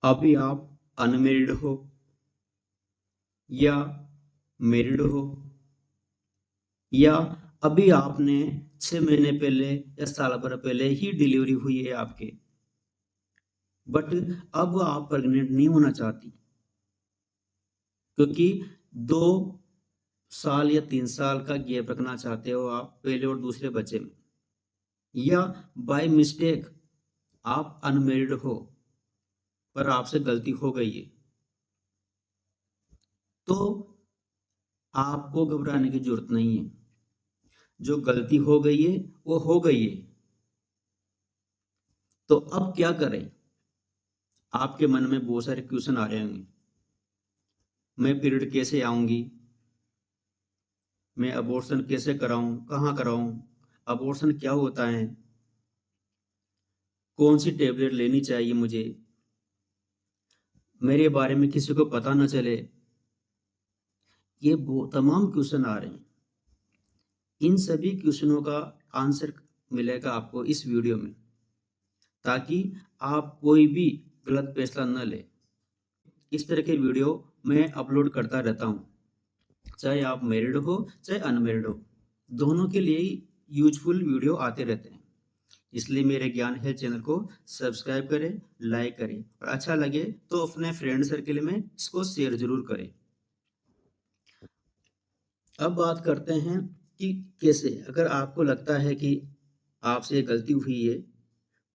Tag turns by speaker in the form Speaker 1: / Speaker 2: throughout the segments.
Speaker 1: अभी आप अनमेरिड हो या मैरिड हो, या अभी आपने 6 महीने पहले या साल भर पहले ही डिलीवरी हुई है आपके, बट अब आप प्रेग्नेंट नहीं होना चाहती क्योंकि 2 साल या 3 साल का गैप रखना चाहते हो आप पहले और दूसरे बच्चे में, या बाय मिस्टेक आप अनमेरिड हो पर आपसे गलती हो गई है, तो आपको घबराने की जरूरत नहीं है। जो गलती हो गई है वो हो गई है। तो अब क्या करें? आपके मन में बहुत सारे क्वेश्चन आ रहे होंगे। मैं पीरियड कैसे आऊंगी? मैं अबॉर्शन कैसे कराऊं? कहाँ कराऊं? अबॉर्शन क्या होता है? कौन सी टेबलेट लेनी चाहिए मुझे? मेरे बारे में किसी को पता न चले। ये तमाम क्वेश्चन आ रहे हैं। इन सभी क्वेश्चनों का आंसर मिलेगा आपको इस वीडियो में, ताकि आप कोई भी गलत फैसला न ले। इस तरह के वीडियो मैं अपलोड करता रहता हूँ, चाहे आप मैरिड हो चाहे अनमैरिड हो, दोनों के लिए ही यूजफुल वीडियो आते रहते हैं। इसलिए मेरे ज्ञान हेल्थ चैनल को सब्सक्राइब करें, लाइक करें, और अच्छा लगे तो अपने फ्रेंड सर्कल में इसको शेयर जरूर करें। अब बात करते हैं कि कैसे, अगर आपको लगता है कि आपसे गलती हुई है,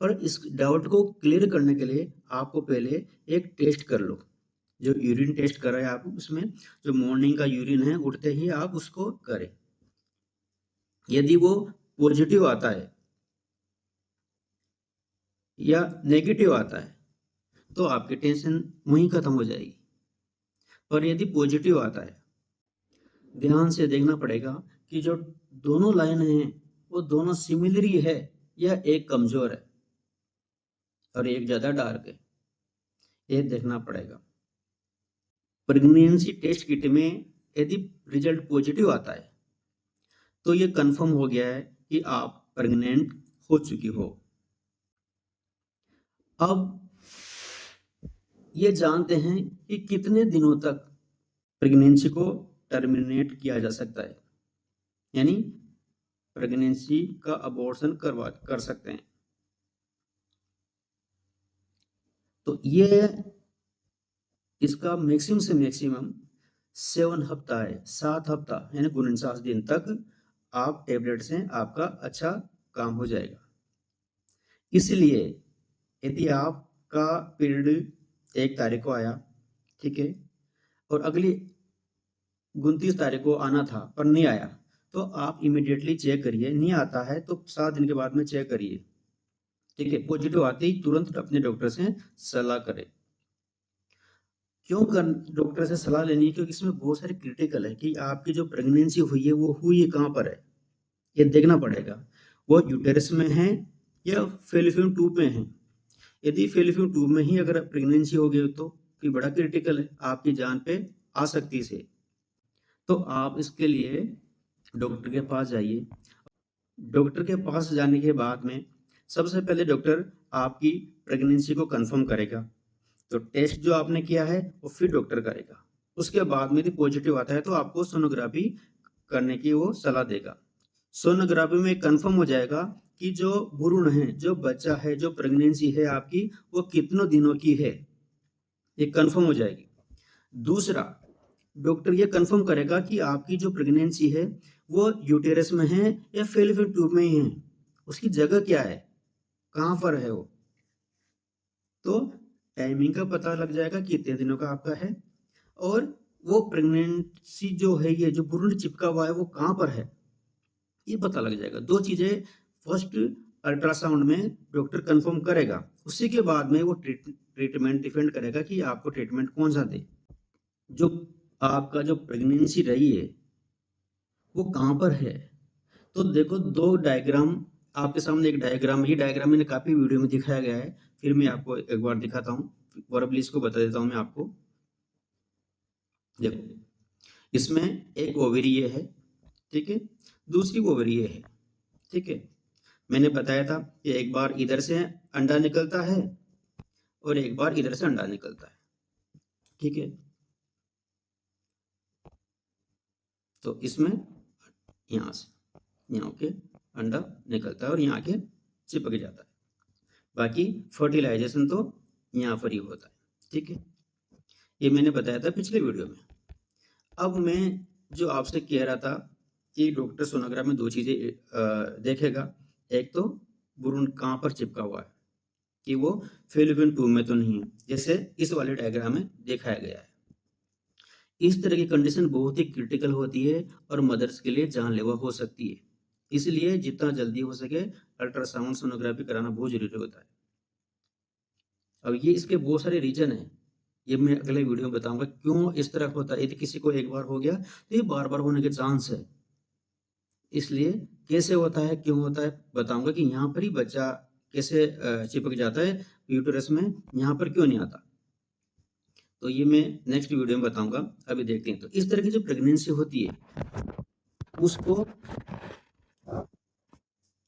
Speaker 1: पर इस डाउट को क्लियर करने के लिए आपको पहले एक टेस्ट कर लो। जो यूरिन टेस्ट कराए आप, उसमें जो मॉर्निंग का यूरिन है उठते ही आप उसको करें। यदि वो पॉजिटिव आता है या नेगेटिव आता है तो आपकी टेंशन वहीं खत्म हो जाएगी। और यदि पॉजिटिव आता है, ध्यान से देखना पड़ेगा कि जो दोनों लाइन हैं वो दोनों सिमिलर ही है या एक कमजोर है और एक ज्यादा डार्क है, ये देखना पड़ेगा। प्रेगनेंसी टेस्ट किट में यदि रिजल्ट पॉजिटिव आता है तो ये कंफर्म हो गया है कि आप प्रेग्नेंट हो चुकी हो। अब ये जानते हैं कि कितने दिनों तक प्रेगनेंसी को टर्मिनेट किया जा सकता है, यानी प्रेगनेंसी का अबॉर्शन कर सकते हैं। तो ये इसका मैक्सिमम से मैक्सिमम 7 हफ्ता है, 7 हफ्ता यानी 49 दिन तक आप टेबलेट से आपका अच्छा काम हो जाएगा। इसलिए यदि आपका पीरियड 1 तारीख को आया, ठीक है, और अगली 29 तारीख को आना था पर नहीं आया, तो आप इमिडिएटली चेक करिए। नहीं आता है तो 7 दिन के बाद में चेक करिए, ठीक है। पॉजिटिव आते ही तुरंत अपने डॉक्टर से सलाह करें। क्यों कर डॉक्टर से सलाह लेनी है? क्योंकि इसमें बहुत सारे क्रिटिकल है कि आपकी जो प्रेगनेंसी हुई है वो हुई है कहाँ पर है, ये देखना पड़ेगा। वो यूटेरस में है या फेलोपियन ट्यूब में है। यदि फेलोपियन ट्यूब में ही अगर प्रेगनेंसी हो गई तो फिर बड़ा क्रिटिकल है, आपकी जान पे आ सकती है। तो आप इसके लिए डॉक्टर के पास जाइए। डॉक्टर के पास जाने के बाद में सबसे पहले डॉक्टर आपकी प्रेगनेंसी को कंफर्म करेगा। तो टेस्ट जो आपने किया है वो फिर डॉक्टर करेगा। उसके बाद में यदि पॉजिटिव आता है तो आपको सोनोग्राफी करने की वो सलाह देगा। सोनोग्राफी में कंफर्म हो जाएगा कि जो भ्रूण है, जो बच्चा है, जो प्रेगनेंसी है आपकी, वो कितनों दिनों की है, ये कंफर्म हो जाएगी। दूसरा, डॉक्टर ये कंफर्म करेगा कि आपकी जो प्रेगनेंसी है वो यूटेरस में है या फेलोपियन ट्यूब में ही है, उसकी जगह क्या है, कहाँ पर है वो। तो टाइमिंग का पता लग जाएगा कि कितने दिनों का आपका है, और वो प्रेगनेंसी जो है, ये जो भ्रूण चिपका हुआ है वो कहाँ पर है, ये पता लग जाएगा। दो चीजें फर्स्ट अल्ट्रासाउंड में डॉक्टर कंफर्म करेगा। उसी के बाद में वो ट्रीटमेंट डिपेंड करेगा कि आपको ट्रीटमेंट कौन सा दे। जो आपका जो प्रेगनेंसी रही है वो कहाँ पर है। तो देखो, दो डायग्राम आपके सामने, एक डायग्राम, ये डायग्राम मैंने काफी वीडियो में दिखाया गया है, फिर मैं आपको एक बार दिखाता हूँ, वर्बली इसको बता देता हूँ मैं आपको। देखो, इसमें एक ओवरी ये है, ठीक है, दूसरी ओवरी ये है, ठीक है। मैंने बताया था कि एक बार इधर से अंडा निकलता है और एक बार इधर से अंडा निकलता है। ठीक है, तो इसमें यहाँ से यहाँ के अंडा निकलता है और यहाँ के चिपक जाता है। बाकी फर्टिलाइजेशन तो यहाँ पर ही होता है। ठीक है, ये मैंने बताया था पिछले वीडियो में। अब मैं जो आपसे कह रहा था कि डॉक्टर सोनोग्राफ में दो चीजें देखेगा। एक तो भ्रूण कहाँ पर चिपका हुआ है, कि वो फेलोपियन ट्यूब में तो नहीं है, जैसे इस वाले डायग्राम में दिखाया गया है। इस तरह की कंडीशन बहुत ही क्रिटिकल होती है और मदर्स के लिए जानलेवा हो सकती है। इसलिए जितना जल्दी हो सके अल्ट्रासाउंड सोनोग्राफी कराना बहुत जरूरी होता है। अब ये इसके बहुत सारे रीजन हैं, ये मैं अगले वीडियो में बताऊंगा क्यों इस तरह होता है। यदि किसी को एक बार हो गया तो ये बार बार होने के चांस है। इसलिए कैसे होता है, क्यों होता है, बताऊंगा कि यहाँ पर ही बच्चा कैसे चिपक जाता है यूटेरस में, यहाँ पर क्यों नहीं आता। तो ये मैं नेक्स्ट वीडियो में बताऊंगा। अभी देखते हैं। तो इस तरह की जो प्रेगनेंसी होती है उसको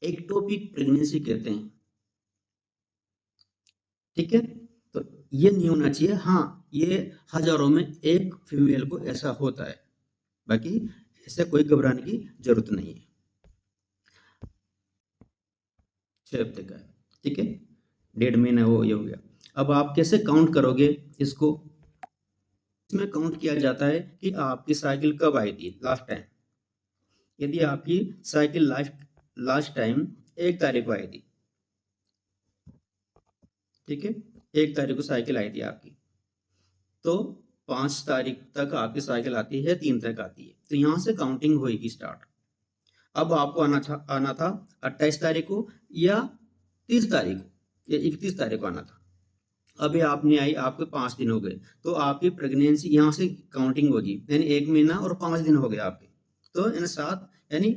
Speaker 1: एक्टोपिक प्रेगनेंसी कहते हैं। ठीक है, तो ये नहीं होना चाहिए। हाँ, ये हजारों में एक फीमेल को ऐसा होता है, बाकी ऐसे कोई घबराने की जरूरत नहीं है। 6 हफ्ते का है। ठीक है, 1.5 महीना वो ये हो गया। अब आप कैसे काउंट करोगे इसको? इसमें काउंट किया जाता है कि आपकी साइकिल कब आई थी लास्ट टाइम। यदि आपकी साइकिल लास्ट टाइम 1 तारीख को आई थी, ठीक है, 1 तारीख को साइकिल आई थी आपकी, तो 5 तारीख तक आपकी साइकिल आती है, 3 तक आती है, तो यहाँ से काउंटिंग होगी स्टार्ट। अब आपको आना था 28 तारीख को या 30 तारीख को या 31 तारीख को आना था। अभी आप नहीं आई, आपके 5 दिन हो गए, तो आपकी प्रेगनेंसी यहाँ से काउंटिंग होगी, यानी 1 महीना और 5 दिन हो गए आपके, तो यानी 7 यानी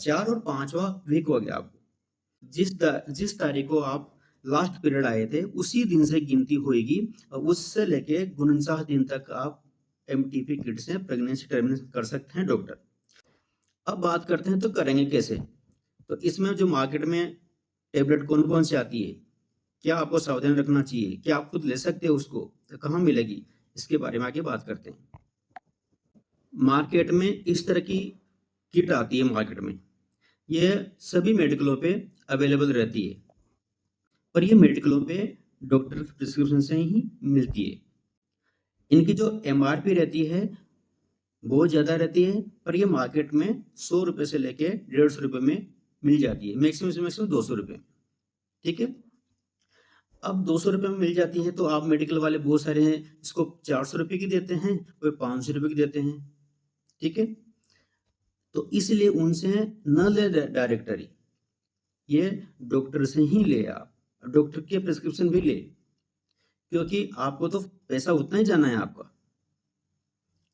Speaker 1: 4 और 5वां वीक हो गया आपको। जिस तारीख को आप लास्ट पीरियड आए थे उसी दिन से गिनती होगी और उससे लेके 49 दिन तक आप एमटीपी किट से प्रेगनेंसी टर्मिनेट कर सकते हैं डॉक्टर। अब बात करते हैं तो करेंगे कैसे। तो इसमें जो मार्केट में टेबलेट कौन कौन सी आती है, क्या आपको सावधान रखना चाहिए, क्या आप खुद ले सकते हो उसको, तो कहाँ मिलेगी, इसके बारे में आगे बात करते हैं। मार्केट में इस तरह की किट आती है मार्केट में, ये सभी मेडिकलों पे अवेलेबल रहती है, पर ये मेडिकलों पे डॉक्टर प्रिस्क्रिप्शन से ही मिलती है। इनकी जो एमआरपी रहती है बहुत ज़्यादा रहती है, पर ये मार्केट में 100 रुपये से लेके 150 रुपये में मिल जाती है, मैक्सिमम से मैक्सिमम 200 रुपये। ठीक है, अब 200 रुपये में मिल जाती है तो आप मेडिकल वाले बहुत सारे हैं, इसको 400 रुपये की देते हैं, कोई 500 रुपये की देते हैं। ठीक है, तो इसलिए उनसे न ले डायरेक्टरी, ये डॉक्टर से ही ले, आप डॉक्टर के प्रिस्क्रिप्शन भी ले, क्योंकि आपको तो पैसा उतना ही जाना है आपका।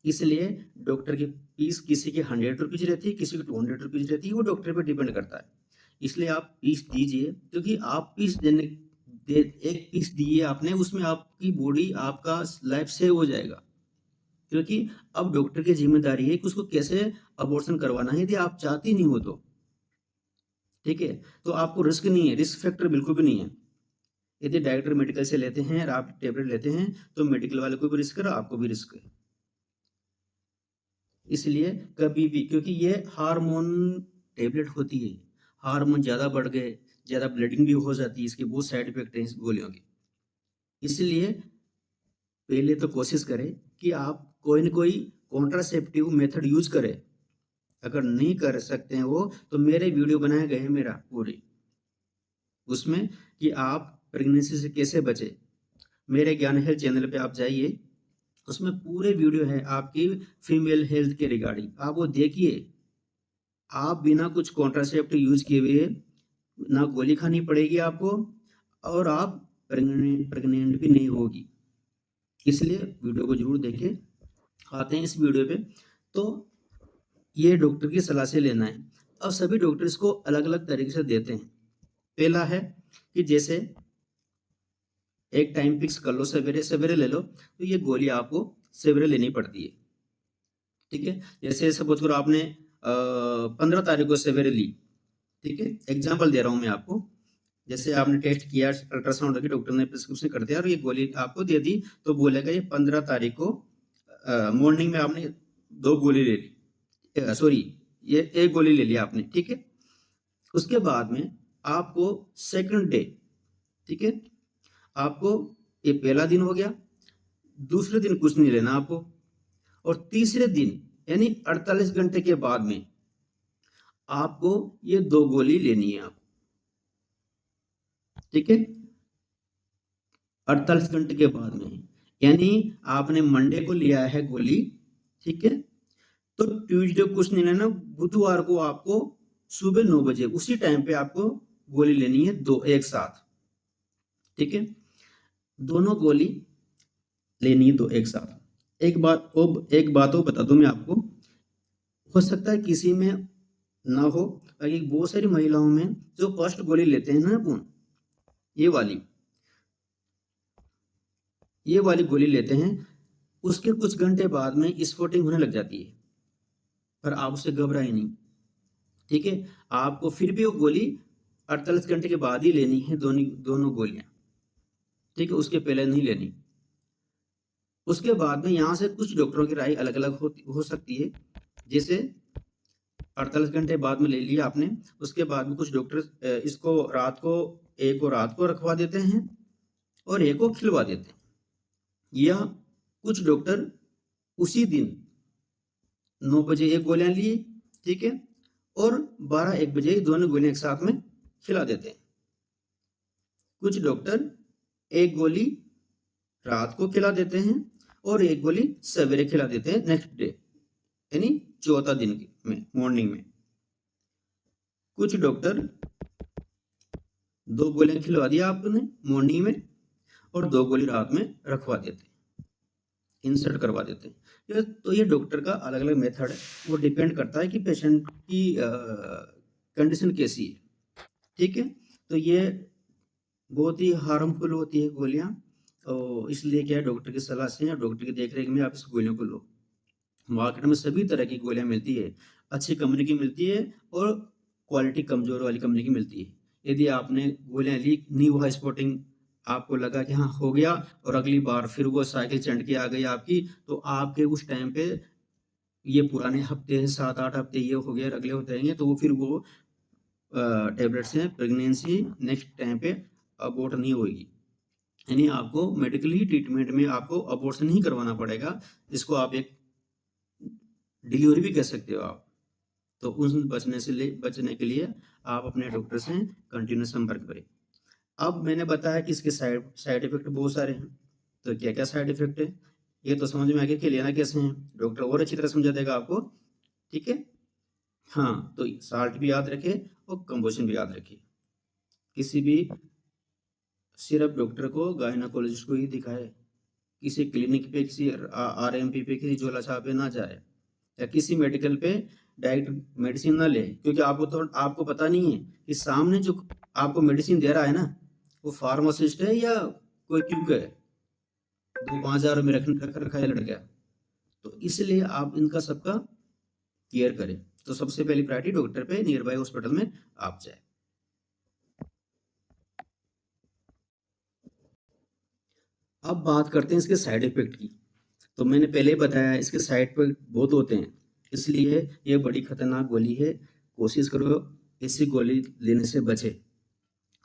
Speaker 1: इसलिए डॉक्टर की फीस किसी की 100 रुपीज रहती है, किसी की 200 रुपीज रहती है, वो डॉक्टर पर डिपेंड करता है। इसलिए आप फीस दीजिए, क्योंकि आप फीस एक फीस दिए आपने, उसमें आपकी बॉडी, आपका लाइफ सेव हो जाएगा। क्योंकि अब डॉक्टर की जिम्मेदारी है कि उसको कैसे अबॉर्शन करवाना है, यदि आप चाहती नहीं हो तो। ठीक है, तो आपको रिस्क नहीं है, रिस्क फैक्टर बिल्कुल भी नहीं है। यदि डायरेक्टर मेडिकल से लेते हैं और आप टेबलेट लेते हैं तो मेडिकल वाले को भी रिस्क है, आपको भी रिस्क है। इसलिए कभी भी, क्योंकि ये हार्मोन टेबलेट होती है, हार्मोन ज़्यादा बढ़ गए, ज़्यादा ब्लीडिंग भी हो जाती है, इसके बहुत साइड इफेक्ट हैं इस गोलियों के। इसलिए पहले तो कोशिश करें कि आप कोई न कोई कॉन्ट्रासेप्टिव मेथड यूज करें। अगर नहीं कर सकते हैं वो, तो मेरे वीडियो बनाए गए हैं मेरा पूरे, उसमें कि आप प्रेगनेंसी से कैसे बचे। मेरे ज्ञान हेल्थ चैनल पे आप जाइए, उसमें पूरे वीडियो है आपकी फीमेल हेल्थ के रिगार्डिंग, आप वो देखिए। आप बिना कुछ कॉन्ट्रासेप्टिव यूज किए हुए ना गोली खानी पड़ेगी आपको, और आप प्रेग्नेंट भी नहीं होगी। इसलिए वीडियो को जरूर देखें। आते हैं इस वीडियो पे, तो ये डॉक्टर की सलाह से लेना है। अब सभी डॉक्टर इसको अलग अलग तरीके से देते हैं। पहला है कि जैसे एक टाइम फिक्स कर लो, सवेरे सवेरे ले लो, तो ये गोली आपको सवेरे लेनी पड़ती है। ठीक है, जैसे सपोज करो आपने 15 तारीख को सवेरे ली, ठीक है, एग्जाम्पल दे रहा हूं मैं आपको, जैसे आपने टेस्ट किया अल्ट्रासाउंड की, डॉक्टर ने प्रिस्क्रिप्शन कर दिया और ये गोली आपको दे दी, तो बोलेगा ये 15 तारीख को मॉर्निंग में आपने 2 गोली ले ली, सॉरी ये 1 गोली ले लिया आपने, ठीक है। उसके बाद में आपको सेकंड डे, ठीक है, आपको ये पहला दिन हो गया, दूसरे दिन कुछ नहीं लेना आपको, और तीसरे दिन यानी 48 घंटे के बाद में आपको ये 2 गोली लेनी है आपको, ठीक है। 48 घंटे के बाद में, यानी आपने मंडे को लिया है गोली, ठीक है, तो ट्यूसडे कुछ नहीं लेना, बुधवार को आपको सुबह 9 बजे उसी टाइम पे आपको गोली लेनी है, 2 एक साथ, ठीक है। दोनों गोली लेनी है 2 एक साथ। एक बात और बता दूं मैं आपको, हो सकता है किसी में ना हो, बाकी बहुत सारी महिलाओं में जो फर्स्ट गोली लेते हैं ना अपन, ये वाली गोली लेते हैं, उसके कुछ घंटे बाद में स्पॉटिंग होने लग जाती है, पर आप उससे घबराए नहीं, ठीक है। आपको फिर भी वो गोली 48 घंटे के बाद ही लेनी है, दोनों गोलियां, ठीक है, उसके पहले नहीं लेनी। उसके बाद में यहाँ से कुछ डॉक्टरों की राय अलग अलग हो सकती है, जैसे 48 घंटे बाद में ले लिया आपने, उसके बाद में कुछ डॉक्टर इसको एक को रात को रखवा देते हैं और एक को खिलवा देते हैं, या कुछ डॉक्टर उसी दिन 9 बजे 1 गोलियां लिए, ठीक है, और 12-1 बजे दोनों गोलियां एक साथ में खिला देते हैं। कुछ डॉक्टर 1 गोली रात को खिला देते हैं और 1 गोली सवेरे खिला देते हैं नेक्स्ट डे, यानी चौथा दिन में मॉर्निंग में। कुछ डॉक्टर 2 गोलियां खिलवा दिया आपने मॉर्निंग में और 2 गोली रात में रखवा देते हैं, इंसर्ट करवा देते हैं। तो ये डॉक्टर का अलग अलग मेथड है, वो डिपेंड करता है कि पेशेंट की कंडीशन कैसी है, ठीक है। तो ये बहुत ही हार्मफुल होती है गोलियां, और इसलिए क्या है, डॉक्टर की सलाह से या डॉक्टर की देखरेख में आप इस गोलियों को लो। मार्केट में सभी तरह की गोलियां मिलती है, अच्छी कंपनी की मिलती है और क्वालिटी कमजोर वाली कंपनी की मिलती है। यदि आपने गोलियां ली, नहीं हुआ स्पॉटिंग, आपको लगा कि हाँ हो गया, और अगली बार फिर वो साइकिल चढ़ के आ गई आपकी, तो आपके उस टाइम पे ये पुराने हफ्ते हैं, 7-8 हफ्ते ये हो गए, अगले होते रहेंगे, तो वो फिर वो टेबलेट्स हैं, प्रेगनेंसी नेक्स्ट टाइम पे अबॉर्ट नहीं होगी, यानी आपको मेडिकली ट्रीटमेंट में आपको अबॉर्शन ही करवाना पड़ेगा, जिसको आप एक डिलीवरी भी कह सकते हो आप। तो उन बचने के लिए आप अपने डॉक्टर से कंटिन्यू संपर्क करें। अब मैंने बताया कि इसके साइड इफेक्ट बहुत सारे हैं, तो क्या क्या साइड इफेक्ट है ये तो समझ में आ गया कि लेना कैसे हैं, डॉक्टर और अच्छी तरह समझा देगा आपको, ठीक है। हाँ, तो साल्ट भी याद रखे और कंपोजिशन भी याद रखिए। किसी भी सिर्फ डॉक्टर को, गायनाकोलॉजिस्ट को ही दिखाए, किसी क्लिनिक पे, किसी आरएमपी पे, किसी झोला छाप पे ना जाए, या किसी मेडिकल पे डायरेक्ट मेडिसिन ना ले, क्योंकि आपको पता नहीं है कि सामने जो आपको मेडिसिन दे रहा है ना, वो फार्मासिस्ट है या कोई क्यूक है, 2-5 हज़ार में रख रखा है लड़का। तो इसलिए आप इनका सबका केयर करें। तो सबसे पहली प्रायोरिटी डॉक्टर पे नियर बाय हॉस्पिटल में आप जाए। अब बात करते हैं इसके साइड इफेक्ट की। तो मैंने पहले ही बताया इसके साइड इफेक्ट बहुत होते हैं, इसलिए ये बड़ी खतरनाक गोली है, कोशिश करो ऐसी गोली लेने से बचे।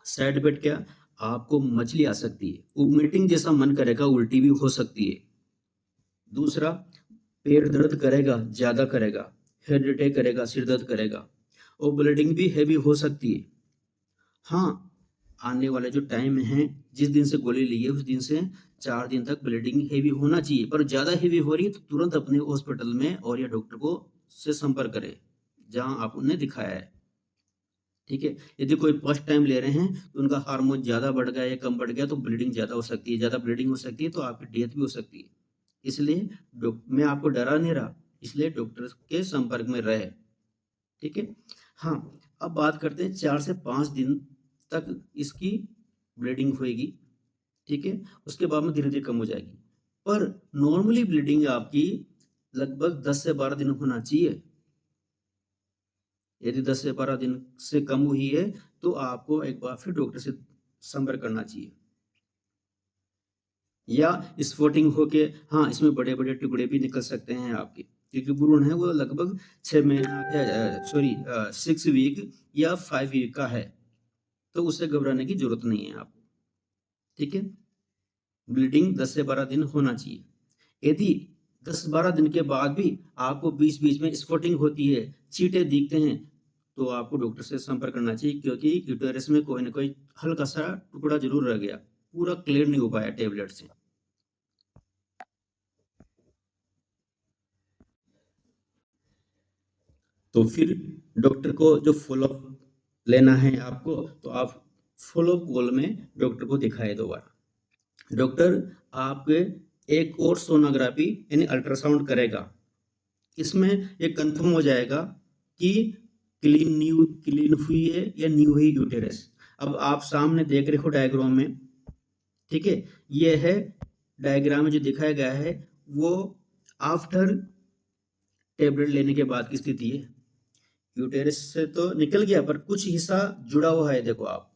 Speaker 1: साइड इफेक्ट क्या, आपको मछली आ सकती है, वोमिटिंग जैसा मन करेगा, उल्टी भी हो सकती है। दूसरा, पेट दर्द करेगा, ज्यादा करेगा, हेड अटैक करेगा, सिर दर्द करेगा, और ब्लीडिंग भी हैवी हो सकती है। हाँ, आने वाले जो टाइम है, जिस दिन से गोली ली है उस दिन से 4 दिन तक ब्लीडिंग हैवी होना चाहिए, पर ज़्यादा हैवी हो रही है तो तुरंत अपने हॉस्पिटल में और या डॉक्टर को से संपर्क करें जहां आप उन्हें दिखाया है, ठीक है। यदि कोई फर्स्ट टाइम ले रहे हैं तो उनका हार्मोन ज़्यादा बढ़ गया या कम बढ़ गया तो ब्लीडिंग ज़्यादा हो सकती है, ज़्यादा ब्लीडिंग हो सकती है तो आपकी डेथ भी हो सकती है। इसलिए मैं आपको डरा नहीं रहा, इसलिए डॉक्टर के संपर्क में रहे, ठीक है। हाँ, अब बात करते हैं 4 से 5 दिन तक इसकी ब्लीडिंग होएगी, ठीक है। उसके बाद में धीरे-धीरे कम हो जाएगी। पर नॉर्मली ब्लीडिंग आपकी लगभग 10 से 12 दिन होना चाहिए। यदि 10 से 12 दिन से कम हुई है तो आपको एक बार फिर डॉक्टर से संपर्क करना चाहिए। या स्फोटिंग होके हाँ, इसमें बड़े-बड़े टुकड़े भी निकल सकते हैं आपके, क्योंकि भ्रूण है वो लगभग 6 महीना 6 वीक या 5 वीक का है, तो उससे घबराने की ज़रूरत नहीं है आपको, ठीक है? ब्लीडिंग 10 से 12 दिन होना चाहिए। यदि 10-12 दिन के बाद भी आपको बीच-बीच में स्पॉटिंग होती है, छींटे दिखते हैं, तो आपको डॉक्टर से संपर्क करना चाहिए, क्योंकि यूटेरस में कोई न कोई हल्का-सा टुकड़ा ज़रूर रह गया, पूरा क्लियर नहीं हो पाया टैबलेट से। तो फिर डॉक्टर को जो फ़ॉलो-अप लेना है आपको, तो आप फ़ॉलो-अप कॉल में डॉक्टर को दिखाएँ दोबारा। डॉक्टर आपके एक और सोनोग्राफी यानी अल्ट्रासाउंड करेगा। इसमें ये कंफर्म हो जाएगा कि क्लीन हुई है या न्यू हुई यूटेरस। अब आप सामने देख रहे हो डायग्राम में, ठीक है? ये है डायग्राम में जो दिखाया गया है, वो आफ्टर टैबलेट लेने के बाद की स्थिति है। यूटेरस से तो निकल गया, पर कुछ हिस्सा जुड़ा हुआ है, देखो आप।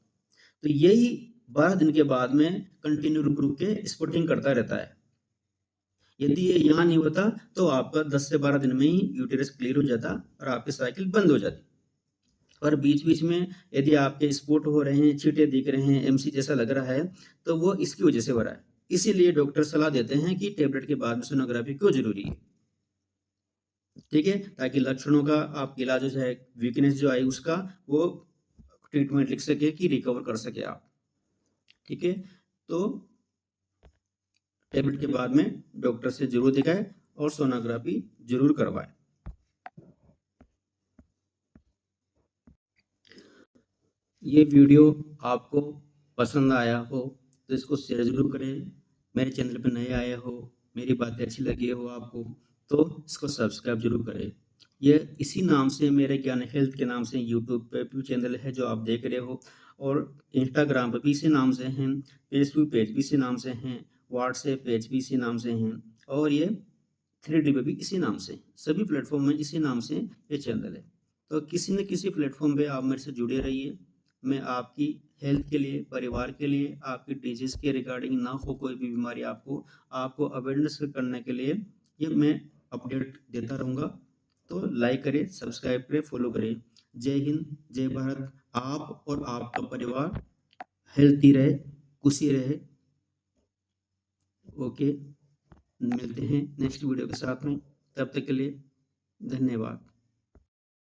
Speaker 1: तो यही 12 दिन के बाद में कंटिन्यू रुक-रुक के स्पॉटिंग करता रहता है। यदि ये यहाँ नहीं होता, तो आपका 10 से 12 दिन में ही यूटेरस क्लियर हो जाता और आपकी साइकिल बंद हो जाती। और बीच-बीच में यदि आपके स्पॉट हो रहे हैं, छींटे दिख रहे हैं, एमसी जैसा लग रहा है, तो वो इसकी वजह से हो रहा है। इसीलिए डॉक्टर सलाह देते हैं कि टैबलेट के बाद में सोनोग्राफी क्यों ज़रूरी है, ठीक है? ताकि लक्षणों का आपका इलाज हो जाए, वीकनेस जो आई उसका वो ट्रीटमेंट लिख सके कि रिकवर कर सके आप, ठीक है? तो टैबलेट के बाद में डॉक्टर से ज़रूर दिखाएँ और सोनोग्राफी ज़रूर करवाएँ। ये वीडियो आपको पसंद आया हो तो इसको शेयर ज़रूर करें। मेरे चैनल पे नए आए हो, मेरी बातें अच्छी लगी हो आपको, तो इसको सब्सक्राइब ज़रूर करें। ये इसी नाम से मेरे ज्ञान हेल्थ के नाम से यूट्यूब पे भी चैनल है जो आप देख रहे हो, और इंस्टाग्राम पे भी इसी नाम से हैं, फेसबुक पेज भी इसी नाम से हैं, व्हाट्सएप पेज भी इसी नाम से हैं, और ये 3D पे भी इसी नाम से। सभी प्लेटफ़ॉर्म में इसी नाम से ये चैनल है। तो किसी न किसी प्लेटफ़ॉर्म पे आप मेरे से जुड़े रहिए। मैं आपकी हेल्थ के लिए, परिवार के लिए, आपकी डिजीज़ के रिगार्डिंग ना हो कोई भी बीमारी आपको अवेयरनेस करने के लिए ये मैं अपडेट देता रहूँगा। तो लाइक करें, सब्सक्राइब करें, फ़ॉलो करें। जय हिंद, जय भारत। आप और आपका परिवार हेल्थी रहे, खुशी रहे। ओके, मिलते हैं नेक्स्ट वीडियो के साथ में। तब तक के लिए धन्यवाद।